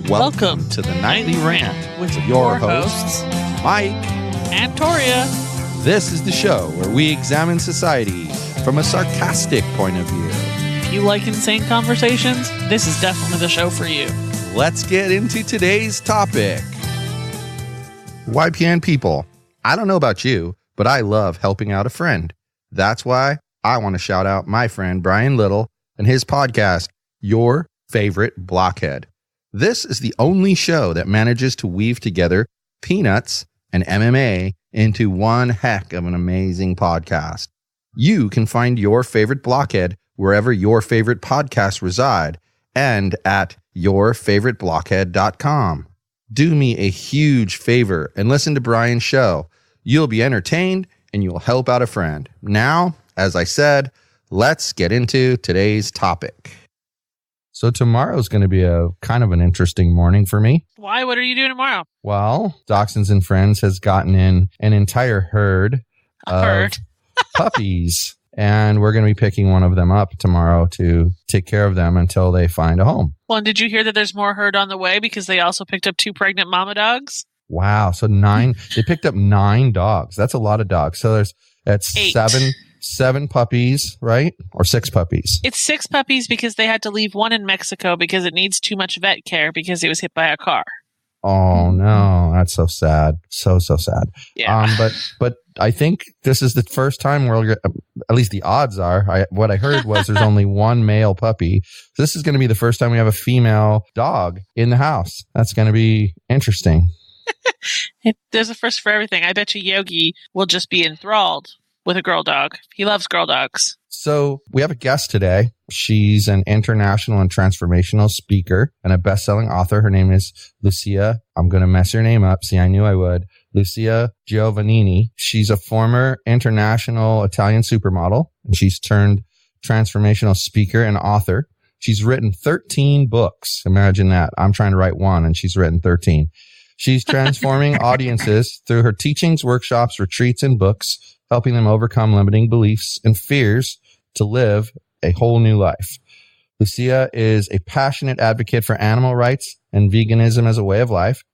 Welcome to the Nightly Rant with your hosts, Mike and Torya. This is the show where we examine society from a sarcastic point of view. If you like insane conversations, this is definitely the show for you. Let's get into today's topic. YPN people, I don't know about you, but I love helping out a friend. That's why I want to shout out my friend Brian Little and his podcast, Your Favorite Blockhead. This is the only show that manages to weave together peanuts and MMA into one heck of an amazing podcast. You can find Your Favorite Blockhead wherever your favorite podcasts reside and at yourfavoriteblockhead.com. Do me a huge favor and listen to Brian's show. You'll be entertained and you'll help out a friend. Now, as I said, let's get into today's topic. So tomorrow's going to be a kind of an interesting morning for me. Why? What are you doing tomorrow? Well, Dachshunds and Friends has gotten in an entire herd of puppies, and we're going to be picking one of them up tomorrow to take care of them until they find a home. Well, and did you hear that there's more herd on the way because they also picked up 2 pregnant mama dogs? Wow. So they picked up 9 dogs. That's a lot of dogs. So that's 8. Seven puppies, right? Or 6 puppies. It's 6 puppies because they had to leave one in Mexico because it needs too much vet care because it was hit by a car. Oh no, that's so sad. So sad. Yeah. But I think this is the first time at least the odds are, what I heard was there's only one male puppy. So this is going to be the first time we have a female dog in the house. That's going to be interesting. There's a first for everything. I bet you Yogi will just be enthralled with a girl dog. He loves girl dogs. So we have a guest today. She's an international and transformational speaker and a best-selling author. Her name is Lucia. I'm going to mess her name up. See, I knew I would. Lucia Giovannini. She's a former international Italian supermodel, and she's turned transformational speaker and author. She's written 13 books. Imagine that. I'm trying to write one, and she's written 13. She's transforming audiences through her teachings, workshops, retreats, and books, helping them overcome limiting beliefs and fears to live a whole new life. Lucia is a passionate advocate for animal rights and veganism as a way of life.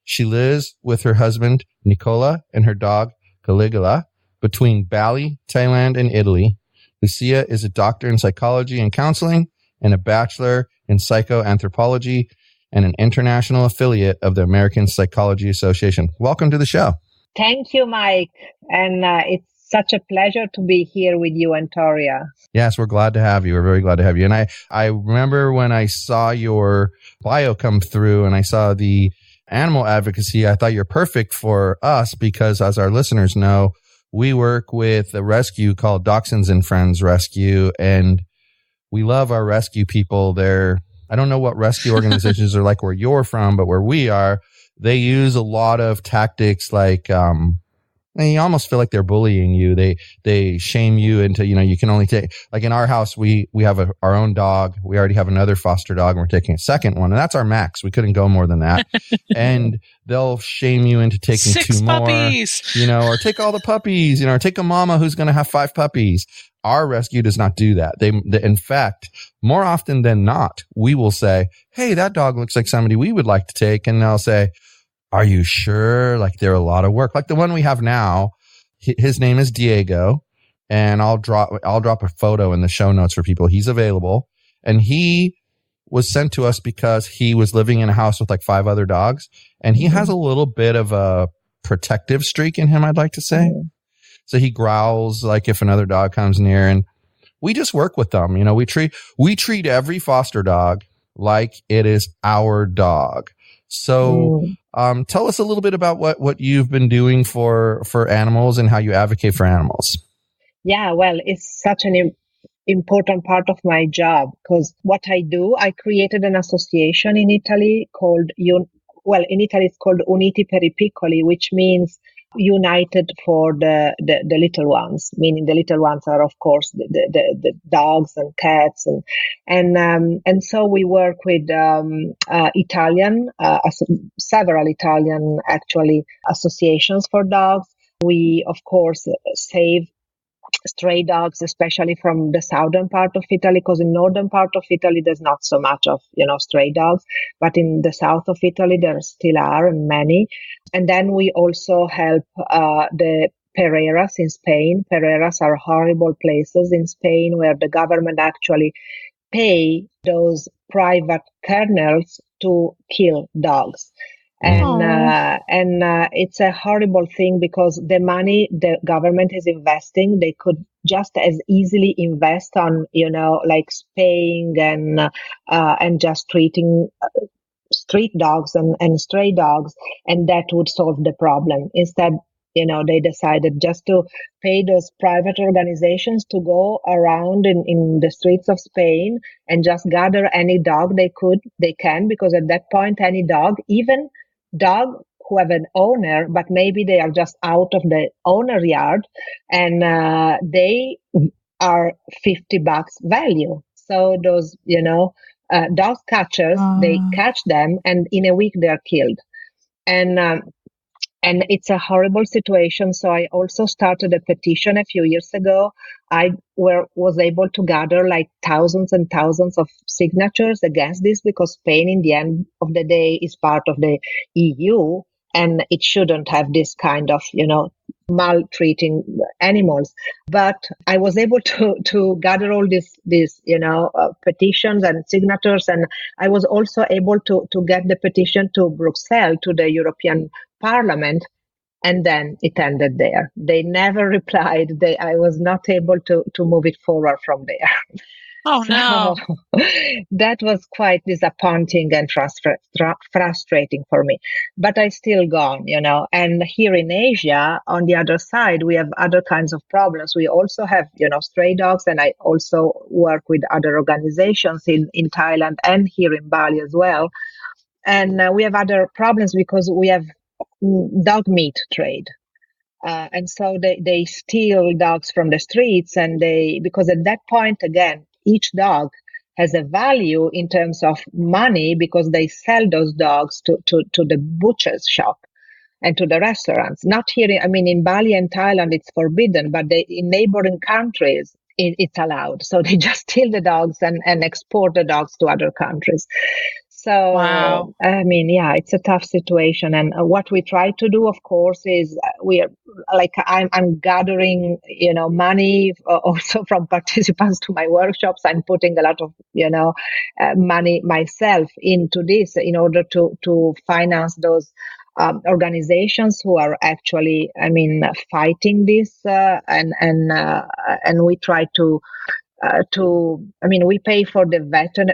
She lives with her husband, Nicola, and her dog, Caligula, between Bali, Thailand, and Italy. Lucia is a doctor in psychology and counseling and a bachelor in psychoanthropology and an international affiliate of the American Psychology Association. Welcome to the show. Thank you, Mike. And it's such a pleasure to be here with you and Torya. Yes, we're glad to have you. We're very glad to have you. And I remember when I saw your bio come through and I saw the animal advocacy, I thought you're perfect for us because, as our listeners know, we work with a rescue called Dachshunds and Friends Rescue, and we love our rescue people. I don't know what rescue organizations are like where you're from, but where we are, they use a lot of tactics like, you almost feel like they're bullying you. They shame you into, you can only take, like in our house, we have our own dog. We already have another foster dog and we're taking a second one, and that's our max. We couldn't go more than that. And they'll shame you into taking 6 2 puppies. more, or take all the puppies, or take a mama who's going to have 5 puppies. Our rescue does not do that. They, in fact, more often than not, we will say, hey, that dog looks like somebody we would like to take. And they'll say, are you sure? Like, they're a lot of work. Like the one we have now, his name is Diego, and I'll drop a photo in the show notes for people. He's available, and he was sent to us because he was living in a house with like 5 other dogs, and he has a little bit of a protective streak in him, I'd like to say. So he growls like if another dog comes near, and we just work with them. We treat every foster dog like it is our dog. So tell us a little bit about what you've been doing for animals and how you advocate for animals. Yeah, well, it's such an important part of my job because what I do, I created an association in Italy called, in Italy it's called Uniti per i Piccoli, which means united for the little ones, meaning the little ones are, of course, the dogs and cats. And so we work with several Italian, actually, associations for dogs. We, of course, save stray dogs, especially from the southern part of Italy, because in northern part of Italy there's not so much of stray dogs, but in the south of Italy there still are many. And then we also help the Pereiras in Spain. Pereiras are horrible places in Spain where the government actually pay those private kennels to kill dogs. And it's a horrible thing because the money the government is investing, they could just as easily invest on, like spaying and just treating street dogs and stray dogs, and that would solve the problem. Instead, they decided just to pay those private organizations to go around in the streets of Spain and just gather any dog they can, because at that point, any dog, even dog who have an owner, but maybe they are just out of the owner yard, and they are $50 value. So those, dog catchers, they catch them, and in a week they are killed. And it's a horrible situation. So I also started a petition a few years ago. I was able to gather like thousands and thousands of signatures against this, because Spain, in the end of the day, is part of the EU, and it shouldn't have this kind of, maltreating animals. But I was able to gather all these petitions and signatures, and I was also able to get the petition to Brussels, to the European Parliament, and then it ended there. They never replied. I was not able to move it forward from there. Oh, no. That was quite disappointing and frustrating for me. But I still gone, And here in Asia, on the other side, we have other kinds of problems. We also have, stray dogs, and I also work with other organizations in Thailand and here in Bali as well. And we have other problems because we have dog meat trade. And so they steal dogs from the streets, and because at that point, again, each dog has a value in terms of money, because they sell those dogs to the butcher's shop and to the restaurants. Not here, in Bali and Thailand, it's forbidden, but in neighboring countries, it's allowed. So they just steal the dogs and export the dogs to other countries. So, wow. It's a tough situation. And what we try to do, of course, is I'm gathering, money also from participants to my workshops. I'm putting a lot of, money myself into this in order to finance those organizations who are actually, fighting this. And we try we pay for the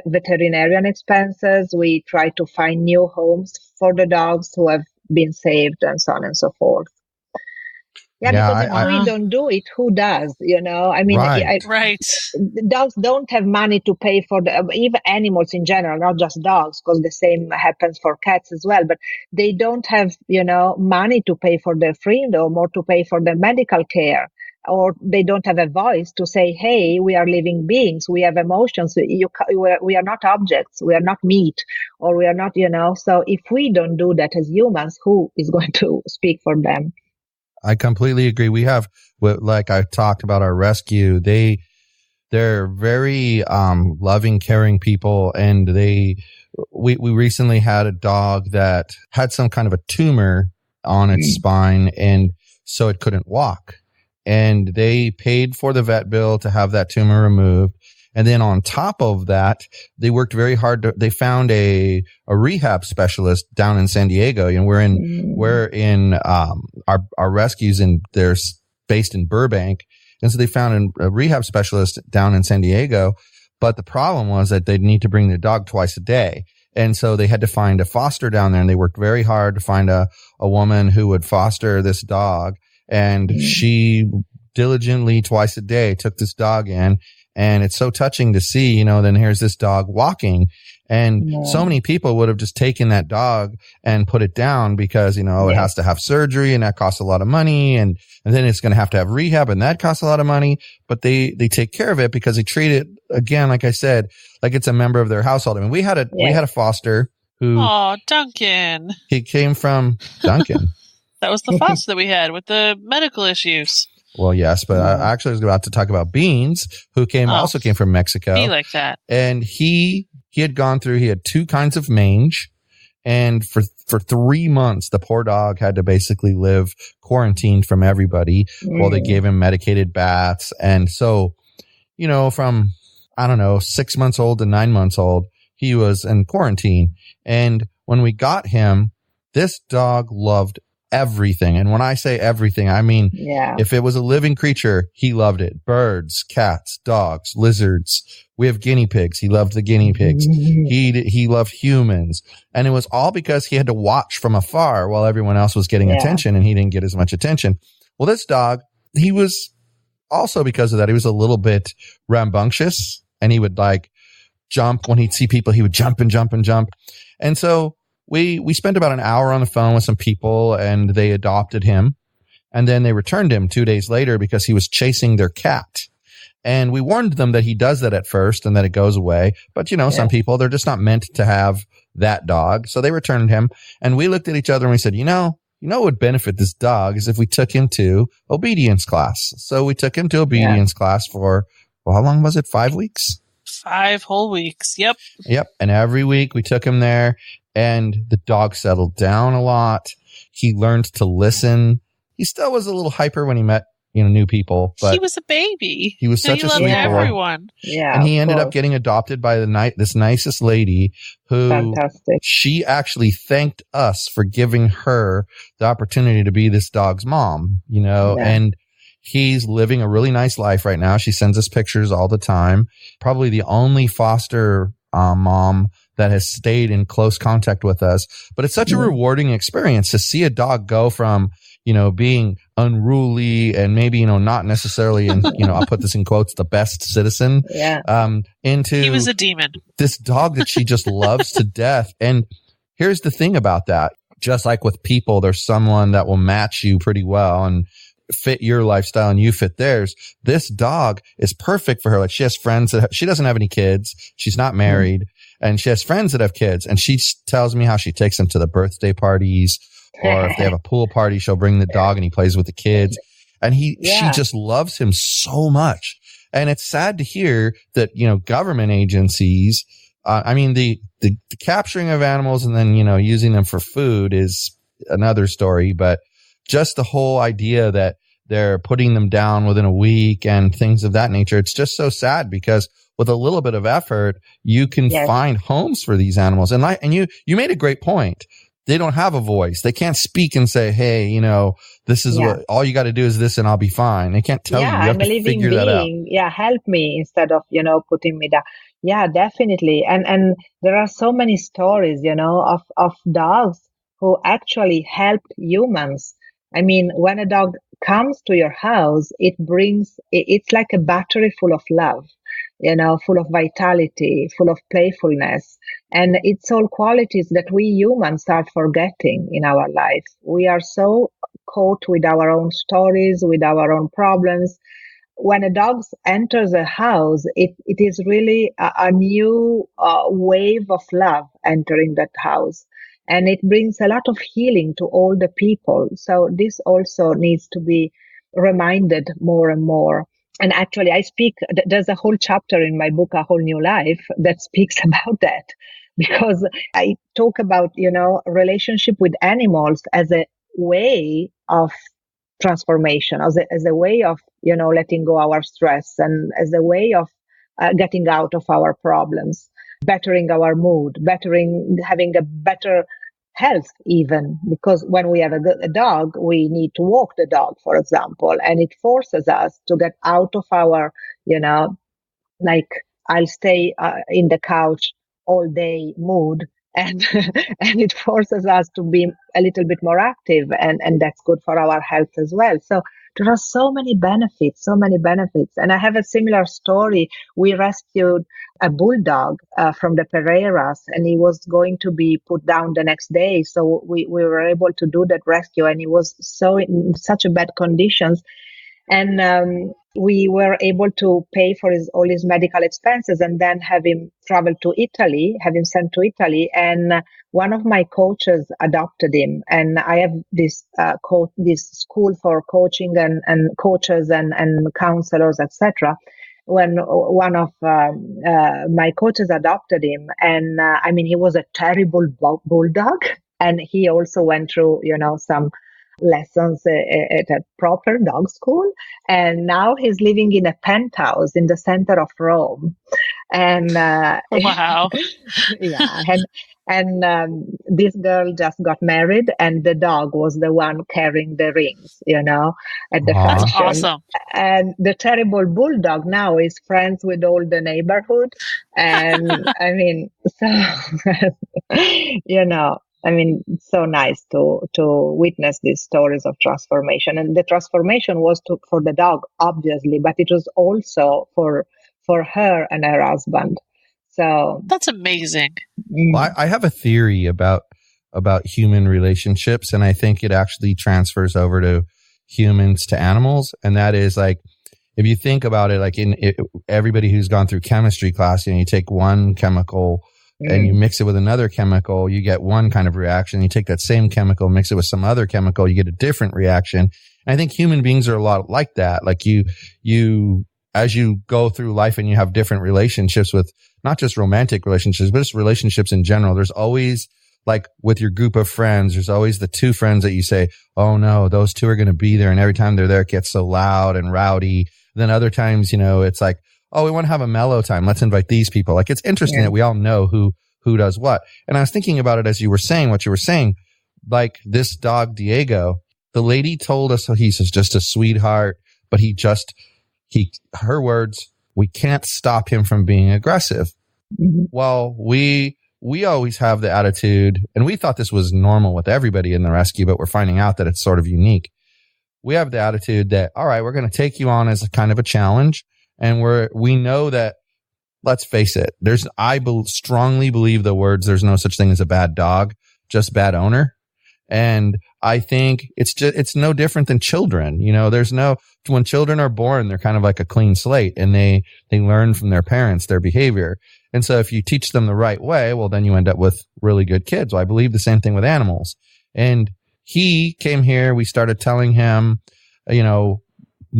veterinarian expenses. We try to find new homes for the dogs who have been saved, and so on and so forth. Because if we don't do it, who does? Right. Dogs don't have money to pay for even animals in general, not just dogs, because the same happens for cats as well. But they don't have, money to pay for their freedom or to pay for their medical care. Or they don't have a voice to say, hey, we are living beings, we have emotions, we are not objects, we are not meat, or we are not, So if we don't do that as humans, who is going to speak for them? I completely agree. We have, like I talked about our rescue, they're very loving, caring people, and we recently had a dog that had some kind of a tumor on its spine, and so it couldn't walk. And they paid for the vet bill to have that tumor removed. And then on top of that, they worked very hard. They found a rehab specialist down in San Diego, and we're in our rescues, and they're based in Burbank. And so they found a rehab specialist down in San Diego. But the problem was that they'd need to bring the dog twice a day. And so they had to find a foster down there, and they worked very hard to find a woman who would foster this dog. And she diligently twice a day took this dog in, and it's so touching to see, then here's this dog walking, and so many people would have just taken that dog and put it down because, it has to have surgery, and that costs a lot of money. And then it's going to have rehab, and that costs a lot of money, but they take care of it because they treat it, again, like I said, like it's a member of their household. We had a foster who, oh, Duncan, he came from Duncan. That was the foster that we had with the medical issues. Well, yes, but Yeah. I actually was about to talk about Beans, who also came from Mexico. Be like that. And he had gone through, he had 2 kinds of mange. And for 3 months, the poor dog had to basically live quarantined from everybody while they gave him medicated baths. And so, from, 6 months old to 9 months old, he was in quarantine. And when we got him, this dog loved everything. And when I say everything, I mean, if it was a living creature, he loved it. Birds, cats, dogs, lizards. We have guinea pigs. He loved the guinea pigs. He loved humans. And it was all because he had to watch from afar while everyone else was getting attention, and he didn't get as much attention. Well, this dog, he was also, because of that, he was a little bit rambunctious, and he would jump when he'd see people. He would jump and jump and jump. And so we spent about an hour on the phone with some people, and they adopted him. And then they returned him 2 days later because he was chasing their cat. And we warned them that he does that at first and that it goes away. But, some people, they're just not meant to have that dog. So they returned him. And we looked at each other and we said, what would benefit this dog is if we took him to obedience class. So we took him to obedience class for, how long was it? 5 weeks? 5 whole weeks. Yep. And every week we took him there, and the dog settled down a lot. He learned to listen. He still was a little hyper when he met new people, but he was a baby. He was such a sweet boy. Everyone. Yeah, and he ended up getting adopted by this nicest lady who Fantastic. She actually thanked us for giving her the opportunity to be this dog's mom, and he's living a really nice life right now. She sends us pictures all the time. Probably the only foster mom that has stayed in close contact with us. But it's such a rewarding experience to see a dog go from being unruly and maybe, not necessarily, and, I'll put this in quotes, the best citizen, into he was a demon. This dog that she just loves to death. And here's the thing about that. Just like with people, there's someone that will match you pretty well and fit your lifestyle and you fit theirs. This dog is perfect for her. She has friends she doesn't have any kids. She's not married, and she has friends that have kids. And she tells me how she takes them to the birthday parties, or if they have a pool party, she'll bring the dog and he plays with the kids. And she just loves him so much. And it's sad to hear that, government agencies, the capturing of animals and then, using them for food is another story. But just the whole idea that they're putting them down within a week and things of that nature, it's just so sad, because with a little bit of effort, you can find homes for these animals. And you made a great point. They don't have a voice. They can't speak and say, hey, this is what, all you got to do is this and I'll be fine. They can't tell you. You have to figure that out. Yeah, help me instead of, putting me down. Yeah, definitely. And there are so many stories, of dogs who actually helped humans. I mean, when a dog comes to your house, it's like a battery full of love, full of vitality, full of playfulness. And it's all qualities that we humans are forgetting in our life. We are so caught with our own stories, with our own problems. When a dog enters a house, it is really a new wave of love entering that house. And it brings a lot of healing to all the people. So this also needs to be reminded more and more. And actually, there's a whole chapter in my book, A Whole New Life, that speaks about that. Because I talk about, relationship with animals as a way of transformation, as a way of, letting go our stress, and as a way of getting out of our problems, bettering our mood, having a better health even, because when we have a dog, we need to walk the dog, for example, and it forces us to get out of our, I'll stay in the couch all day mood, and and it forces us to be a little bit more active, and that's good for our health as well. So there are so many benefits. And I have a similar story. We rescued a bulldog from the Pereiras, and he was going to be put down the next day. So we were able to do that rescue, and he was in such a bad conditions. And we were able to pay for all his medical expenses and then have him travel to Italy, have him sent to Italy. And one of my coaches adopted him. And I have this this school for coaching and coaches and counselors, etc. When one of my coaches adopted him, and I mean, he was a terrible bulldog, and he also went through, some lessons at a proper dog school, and now he's living in a penthouse in the center of Rome. And Wow. yeah, and this girl just got married, and the dog was the one carrying the rings, at the Aw. That's function. awesome. And the terrible bulldog now is friends with all the neighborhood, and I mean, so I mean, it's so nice to witness these stories of transformation. And the transformation was for the dog, obviously, but it was also for her and her husband. So That's amazing. Well, I have a theory about human relationships, and I think it actually transfers over to humans to animals. And that is, like, if you think about it, like everybody who's gone through chemistry class, you take one chemical and you mix it with another chemical, you get one kind of reaction. You take that same chemical, mix it with some other chemical, you get a different reaction. And I think human beings are a lot like that. Like you, as you go through life and you have different relationships with not just romantic relationships, but just relationships in general, there's always, like with your group of friends, there's always the two friends that you say, oh no, those two are going to be there. And every time they're there, it gets so loud and rowdy. Then other times, it's like, oh, we want to have a mellow time. Let's invite these people. Like, it's interesting that we all know who does what. And I was thinking about it as you were saying what you were saying, like this dog, Diego, the lady told us he's just a sweetheart, but her words, we can't stop him from being aggressive. Mm-hmm. Well, we always have the attitude, and we thought this was normal with everybody in the rescue, but we're finding out that it's sort of unique. We have the attitude that, all right, we're going to take you on as a kind of a challenge. And we know that, let's face it, I strongly believe the words, there's no such thing as a bad dog, just bad owner. And I think it's no different than children. When children are born, they're kind of like a clean slate, and they learn from their parents, their behavior. And so if you teach them the right way, well, then you end up with really good kids. Well, I believe the same thing with animals. And he came here, we started telling him,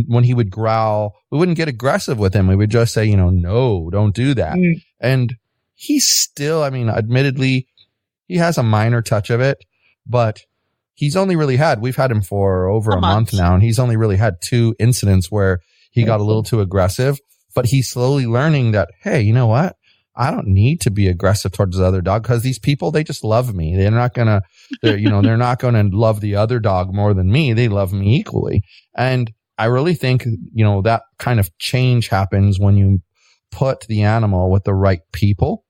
when he would growl, we wouldn't get aggressive with him. We would just say, no, don't do that. And he's still, admittedly, he has a minor touch of it, but we've had him for over a month now, and he's only really had 2 incidents where he got a little too aggressive, but he's slowly learning that, hey, you know what? I don't need to be aggressive towards the other dog, because these people, they just love me. They're not going to love the other dog more than me. They love me equally. And I really think, that kind of change happens when you put the animal with the right people.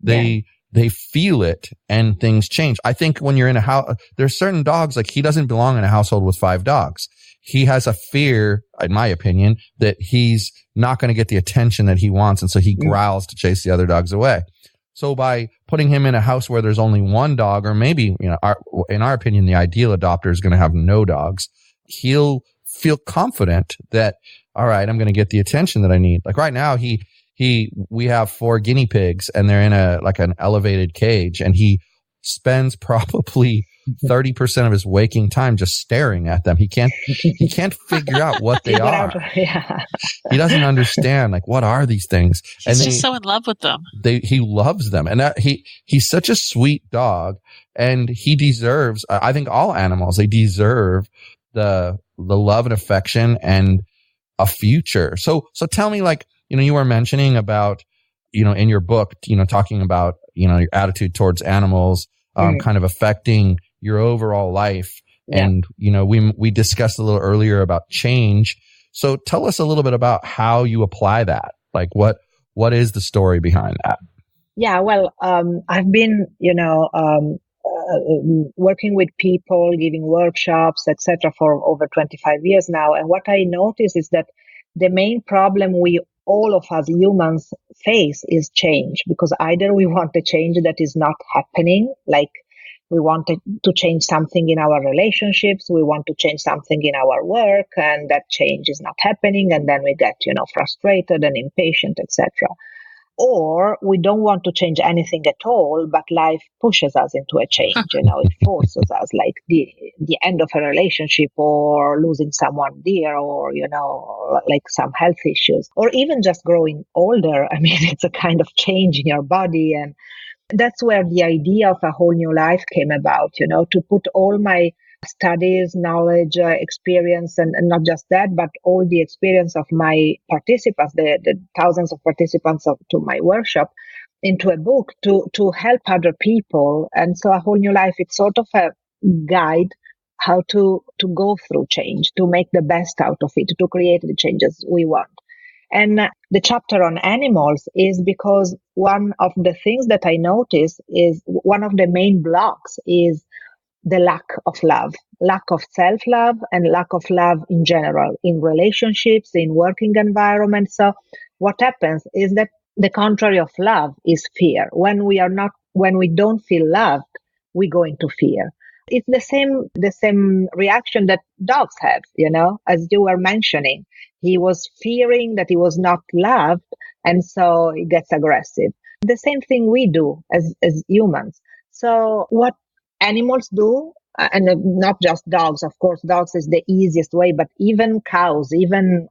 They feel it and things change. I think when you're in a house, there's certain dogs, like he doesn't belong in a household with 5 dogs. He has a fear, in my opinion, that he's not going to get the attention that he wants. And so he growls to chase the other dogs away. So by putting him in a house where there's only one dog, or maybe, in our opinion, the ideal adopter is going to have no dogs, he'll feel confident that, all right, I'm going to get the attention that I need. Like right now, we have 4 guinea pigs, and they're in an elevated cage, and he spends probably 30% of his waking time just staring at them. He can't figure out what they are. He doesn't understand, like, what are these things? He's just so in love with them. He loves them. And he's such a sweet dog, and he deserves, I think all animals, they deserve the love and affection and a future. So tell me, like, you were mentioning about, in your book, talking about, your attitude towards animals, kind of affecting your overall life. Yeah. And, we discussed a little earlier about change. So tell us a little bit about how you apply that. Like what is the story behind that? Yeah, well, I've been, working with people, giving workshops, etc., for over 25 years now. And what I notice is that the main problem all of us humans face is change, because either we want a change that is not happening, like We want to change something in our relationships. We want to change something in our work, and that change is not happening. And then we get, frustrated and impatient, etc. Or we don't want to change anything at all, but life pushes us into a change. It forces us, like the end of a relationship, or losing someone dear, or, like some health issues, or even just growing older. I mean, it's a kind of change in your body. And that's where the idea of a whole new life came about, to put all my studies, knowledge, experience, and not just that, but all the experience of my participants, the thousands of participants to my workshop, into a book to help other people. And so a whole new life, it's sort of a guide how to go through change, to make the best out of it, to create the changes we want. And the chapter on animals is because one of the things that I notice is one of the main blocks is the lack of love, lack of self-love, and lack of love in general, in relationships, in working environments. So what happens is that the contrary of love is fear. When we don't feel loved, we go into fear. It's the same reaction that dogs have, as you were mentioning. He was fearing that he was not loved, and so he gets aggressive. The same thing we do as humans. So what animals do, and not just dogs, of course, dogs is the easiest way, but even cows, even,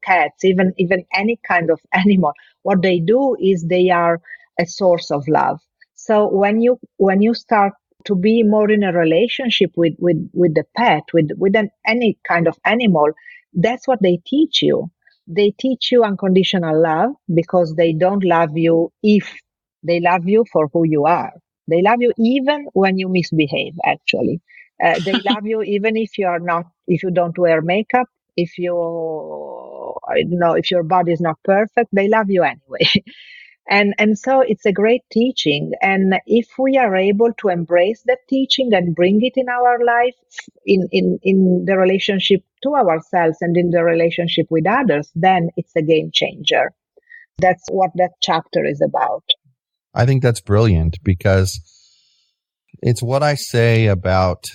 cats, even any kind of animal, what they do is they are a source of love. So when you start to be more in a relationship with the pet, with any kind of animal, that's what they teach you. They teach you unconditional love, because they don't love you if they love you for who you are. They love you even when you misbehave, actually. They love you even if you don't wear makeup, if your body is not perfect, they love you anyway. And so it's a great teaching. And if we are able to embrace that teaching and bring it in our life, in the relationship to ourselves and in the relationship with others, then it's a game changer. That's what that chapter is about. I think that's brilliant, because it's what I say about,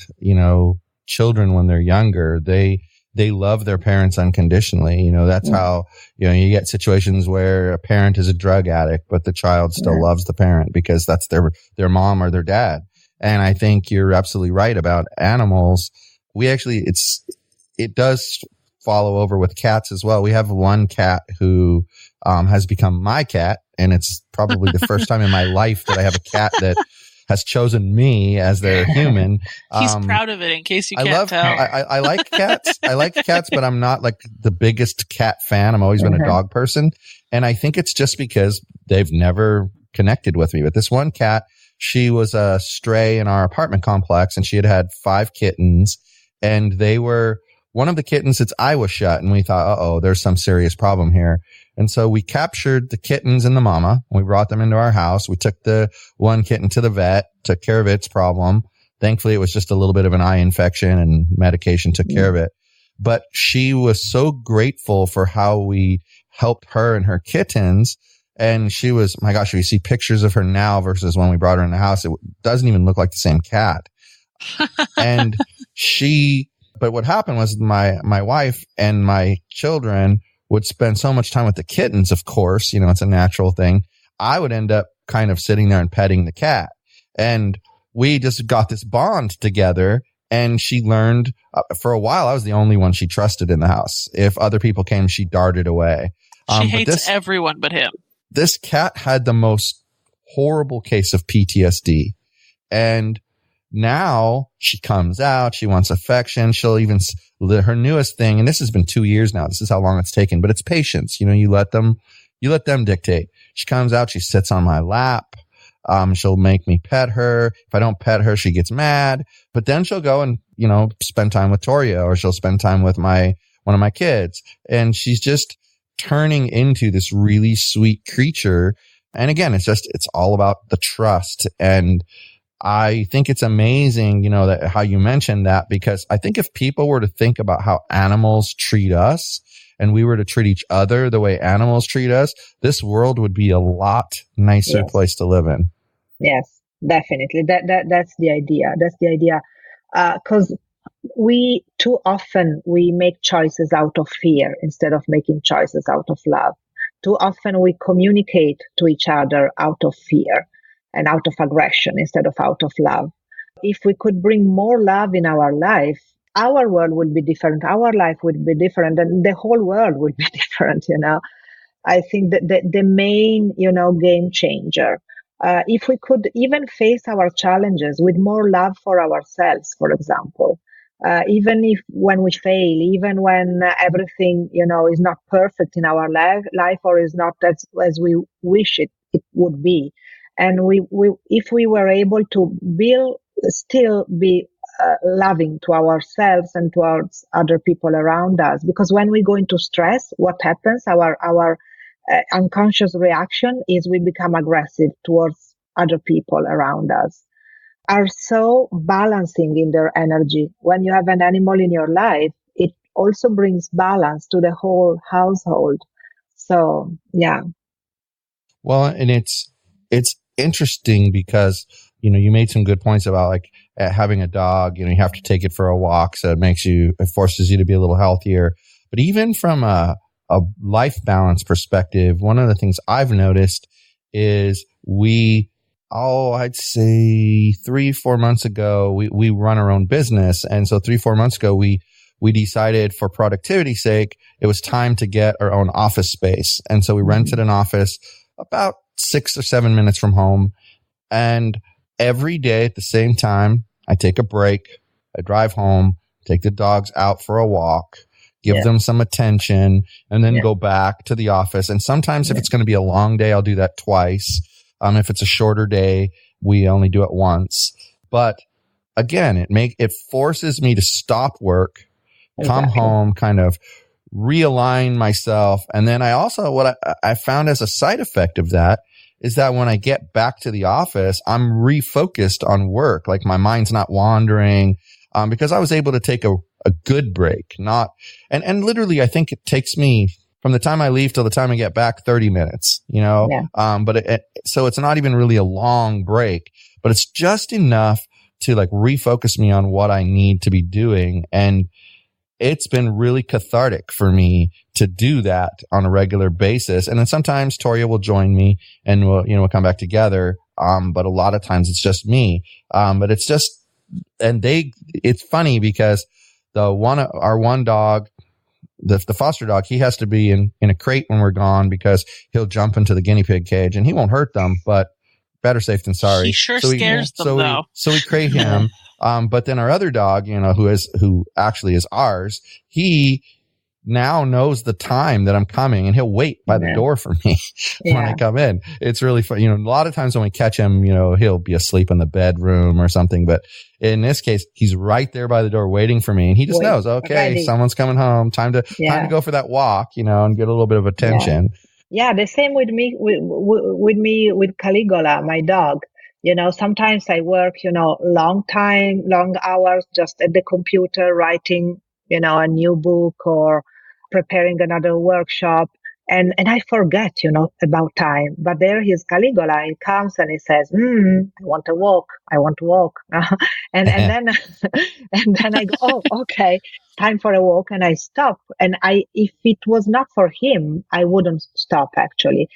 children when they're younger. They love their parents unconditionally. That's how, you get situations where a parent is a drug addict, but the child still loves the parent because that's their mom or their dad. And I think you're absolutely right about animals. It does follow over with cats as well. We have one cat who has become my cat, and it's probably the first time in my life that I have a cat that has chosen me as their human. He's proud of it, in case you can't tell. I like cats. I like cats, but I'm not like the biggest cat fan. I'm always been a dog person. And I think it's just because they've never connected with me. But this one cat, she was a stray in our apartment complex, and she had 5 kittens, and one of the kittens, its eye was shut, and we thought, there's some serious problem here. And so we captured the kittens and the mama, and we brought them into our house. We took the one kitten to the vet, took care of its problem. Thankfully, it was just a little bit of an eye infection, and medication took care of it. But she was so grateful for how we helped her and her kittens. And she was, my gosh, if you see pictures of her now versus when we brought her in the house, it doesn't even look like the same cat. And but what happened was my wife and my children would spend so much time with the kittens, of course, it's a natural thing. I would end up kind of sitting there and petting the cat. And we just got this bond together. And she learned, for a while, I was the only one she trusted in the house. If other people came, she darted away. She hates everyone but him. This cat had the most horrible case of PTSD. And now she comes out, she wants affection. She'll even, her newest thing, and this has been 2 years now. This is how long it's taken, but it's patience. You let them dictate. She comes out, she sits on my lap. She'll make me pet her. If I don't pet her, she gets mad, but then she'll go and, spend time with Torya, or she'll spend time with one of my kids. And she's just turning into this really sweet creature. And again, it's all about the trust. And I think it's amazing, that how you mentioned that, because I think if people were to think about how animals treat us and we were to treat each other the way animals treat us, this world would be a lot nicer place to live in. Yes. Definitely. That's the idea. That's the idea. Because we too often we make choices out of fear instead of making choices out of love. Too often we communicate to each other out of fear and out of aggression instead of out of love. If we could bring more love in our life, our world would be different, our life would be different, and the whole world would be different, I think that the main, game changer, if we could even face our challenges with more love for ourselves, for example, even if when we fail, even when everything, is not perfect in our life or is not as we wish it would be. And if we were able to still be loving to ourselves and towards other people around us, because when we go into stress, what happens? Our unconscious reaction is we become aggressive towards other people around us. Are so balancing in their energy. When you have an animal in your life, it also brings balance to the whole household. So, yeah. Well, and it's interesting because, you made some good points about like having a dog, you have to take it for a walk. So it forces you to be a little healthier. But even from a life balance perspective, one of the things I've noticed is I'd say 3-4 months ago, we run our own business. And so 3-4 months ago, we decided for productivity's sake, it was time to get our own office space. And so we rented an office about 6 or 7 minutes from home. And every day at the same time, I take a break. I drive home, take the dogs out for a walk, give them some attention, and then go back to the office. And sometimes if it's going to be a long day, I'll do that twice. If it's a shorter day, we only do it once. But again, it forces me to stop work, come home, kind of realign myself. And then I also, what I found as a side effect of that is that when I get back to the office, I'm refocused on work. Like my mind's not wandering, because I was able to take a good break, and literally, I think it takes me from the time I leave till the time I get back, 30 minutes, but so it's not even really a long break, but it's just enough to like refocus me on what I need to be doing. And it's been really cathartic for me to do that on a regular basis. And then sometimes Torya will join me and we'll come back together. But a lot of times it's just me. But it's just, it's funny because our one dog, the foster dog, he has to be in a crate when we're gone because he'll jump into the guinea pig cage and he won't hurt them, but better safe than sorry. He sure scares them though. So we crate him. But then our other dog, who actually is ours, he now knows the time that I'm coming and he'll wait by the door for me when I come in. It's really fun. A lot of times when we catch him, he'll be asleep in the bedroom or something. But in this case, he's right there by the door waiting for me. And he just knows, okay, someone's coming home. Time to go for that walk, and get a little bit of attention. Yeah, the same with me, with Caligula, my dog. Sometimes I work, long hours just at the computer writing, a new book or preparing another workshop. And I forget, about time. But there he is, Caligula. He comes and he says, I want to walk. I want to walk. and then I go, oh, okay, time for a walk. And I stop. And if it was not for him, I wouldn't stop actually.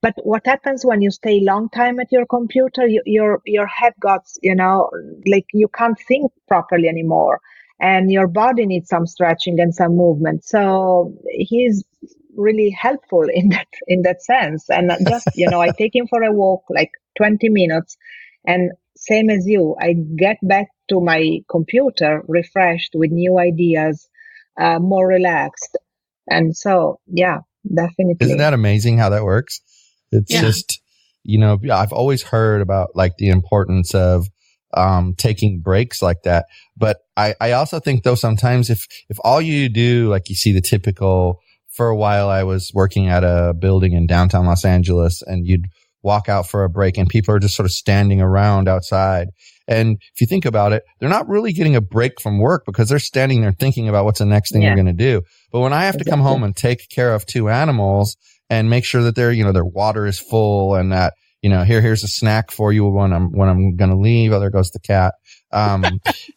But what happens when you stay long time at your computer, your head gets, like you can't think properly anymore. And your body needs some stretching and some movement. So he's really helpful in that sense. And just, I take him for a walk, like 20 minutes. And same as you, I get back to my computer refreshed with new ideas, more relaxed. And so, yeah, definitely. Isn't that amazing how that works? It's just, I've always heard about like the importance of taking breaks like that. But I also think though, sometimes if all you do, like you see the typical, for a while I was working at a building in downtown Los Angeles and you'd walk out for a break and people are just sort of standing around outside. And if you think about it, they're not really getting a break from work because they're standing there thinking about what's the next thing they're going to do. But when I have to come home and take care of 2 animals and make sure that their water is full and that, here's a snack for you when I'm going to leave. Oh, there goes the cat.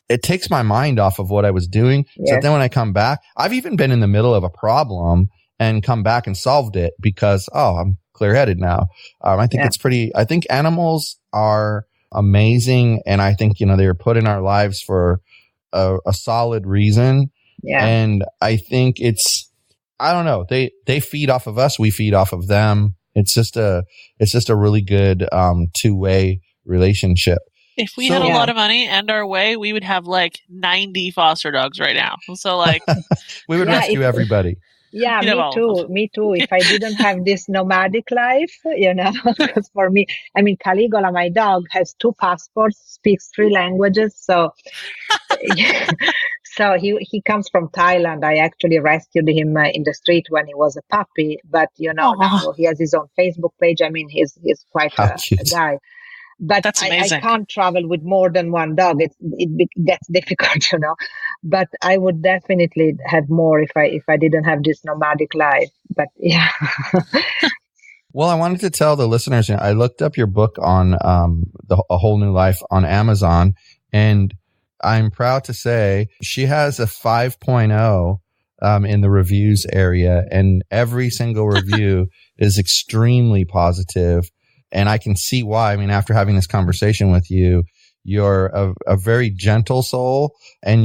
It takes my mind off of what I was doing. Yes. So then when I come back, I've even been in the middle of a problem and come back and solved it because, I'm clear-headed now. I think I think animals are amazing. And I think, they were put in our lives for a solid reason. Yeah. And I think I don't know. They feed off of us. We feed off of them. It's just a really good, two-way relationship. If we had a lot of money and our way, we would have like 90 foster dogs right now. So like, we would rescue everybody. Yeah, me too. If I didn't have this nomadic life, because for me, Caligula, my dog, has 2 passports, speaks 3 languages. So, so he comes from Thailand. I actually rescued him in the street when he was a puppy. But, now he has his own Facebook page. He's quite a guy. But I can't travel with more than 1 dog. It gets difficult, But I would definitely have more if I didn't have this nomadic life. But yeah. Well, I wanted to tell the listeners, I looked up your book on A Whole New Life on Amazon, and I'm proud to say she has a 5.0 in the reviews area, and every single review is extremely positive. And I can see why. After having this conversation with you, you're a very gentle soul, and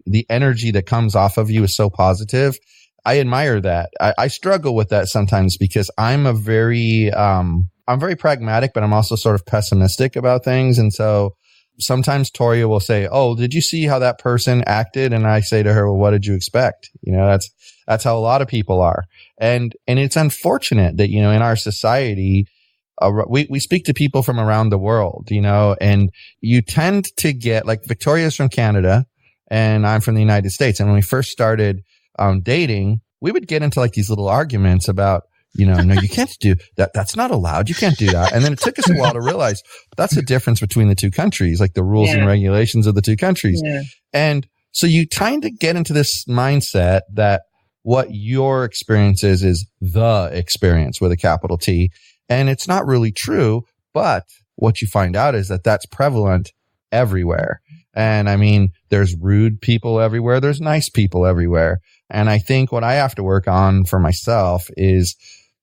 the energy that comes off of you is so positive. I admire that. I struggle with that sometimes because I'm very pragmatic, but I'm also sort of pessimistic about things. And so sometimes Torya will say, "Oh, did you see how that person acted?" And I say to her, "Well, what did you expect?" That's how a lot of people are. And it's unfortunate that, in our society, we speak to people from around the world, and you tend to get, like, Victoria's from Canada and I'm from the United States. And when we first started dating, we would get into like these little arguments about, no, you can't do that. That's not allowed. You can't do that. And then it took us a while to realize that's the difference between the two countries, like the rules and regulations of the two countries. Yeah. And so you kind of get into this mindset that what your experience is the experience with a capital T. And it's not really true, but what you find out is that that's prevalent everywhere. And there's rude people everywhere. There's nice people everywhere. And I think what I have to work on for myself is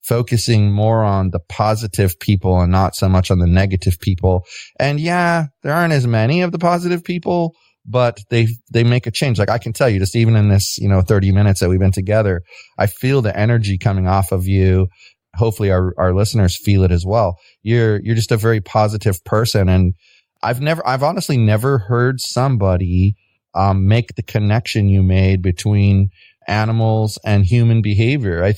focusing more on the positive people and not so much on the negative people. And yeah, there aren't as many of the positive people, but they make a change. Like I can tell you, just even in this, 30 minutes that we've been together, I feel the energy coming off of you. Hopefully our listeners feel it as well. You're just a very positive person. And I've honestly never heard somebody make the connection you made between animals and human behavior. I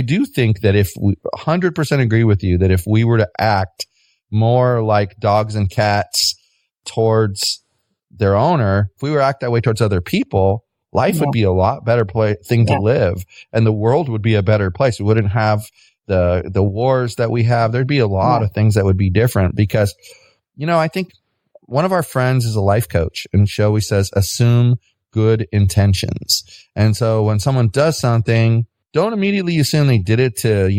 do think that if we 100% agree with you that if we were to act more like dogs and cats towards their owner, if we were to act that way towards other people, life would be a lot better thing to live, and the world would be a better place. We wouldn't have the wars that we have. There'd be a lot of things that would be different because, I think one of our friends is a life coach, and she always says, assume good intentions. And so when someone does something, don't immediately assume they did it to,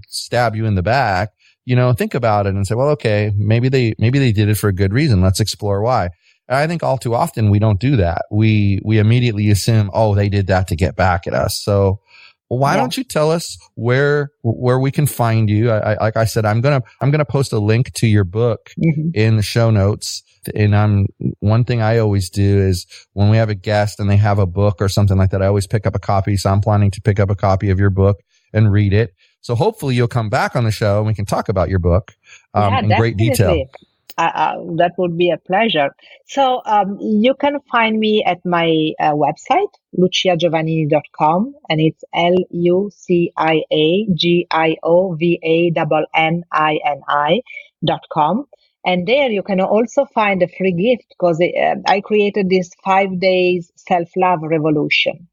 stab you in the back. Think about it and say, well, okay, maybe they did it for a good reason. Let's explore why. And I think all too often we don't do that. We immediately assume, oh, they did that to get back at us. So why don't you tell us where we can find you? Like I said, I'm gonna post a link to your book in the show notes. And one thing I always do is when we have a guest and they have a book or something like that, I always pick up a copy. So I'm planning to pick up a copy of your book and read it. So hopefully you'll come back on the show and we can talk about your book in great detail. That would be a pleasure. So you can find me at my website, luciagiovannini.com, and it's LuciaGiovannini.com. And there you can also find a free gift because I created this 5 days self-love revolution.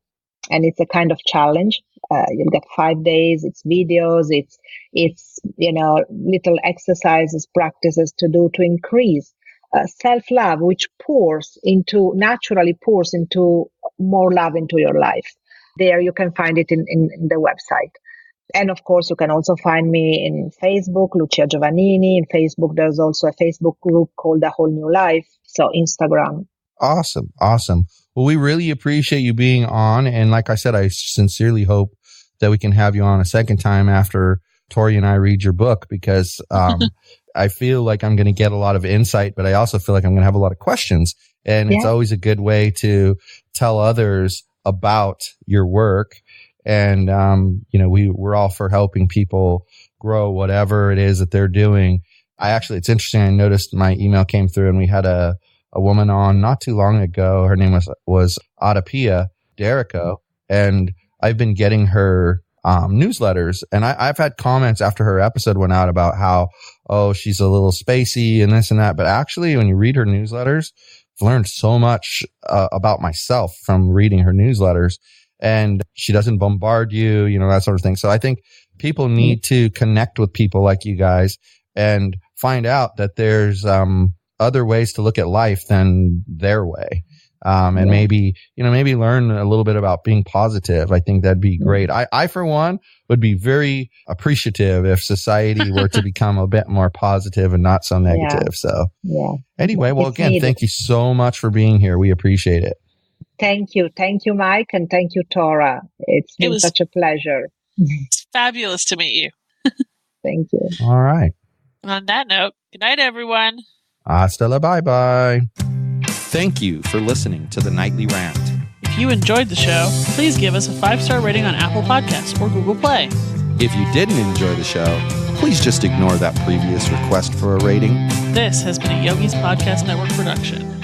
And it's a kind of challenge. You'll get 5 days. It's videos. It's little exercises, practices to do to increase self-love, which naturally pours into more love into your life. There you can find it in the website. And of course, you can also find me in Facebook, Lucia Giovannini. In Facebook, there's also a Facebook group called A Whole New Life. So Instagram. Awesome. Awesome. Well, we really appreciate you being on. And like I said, I sincerely hope that we can have you on a second time after Torya and I read your book, because I feel like I'm going to get a lot of insight, but I also feel like I'm going to have a lot of questions. And it's always a good way to tell others about your work. And, we're all for helping people grow whatever it is that they're doing. It's interesting. I noticed my email came through and we had a woman on not too long ago. Her name was Adapia Derico. And I've been getting her newsletters, and I've had comments after her episode went out about how, she's a little spacey and this and that. But actually, when you read her newsletters, I've learned so much about myself from reading her newsletters. And she doesn't bombard you, that sort of thing. So I think people need to connect with people like you guys and find out that there's other ways to look at life than their way. And maybe learn a little bit about being positive. I think that'd be great. I, for one, would be very appreciative if society were to become a bit more positive and not so negative. So anyway, well, again, thank you so much for being here. We appreciate it. Thank you. Thank you, Mike. And thank you, Torya. It was such a pleasure. It's fabulous to meet you. Thank you. All right. And on that note, good night, everyone. Hasta la bye-bye. Thank you for listening to the Nightly Rant. If you enjoyed the show, please give us a 5-star rating on Apple Podcasts or Google Play. If you didn't enjoy the show, please just ignore that previous request for a rating. This has been a Yogi's Podcast Network production.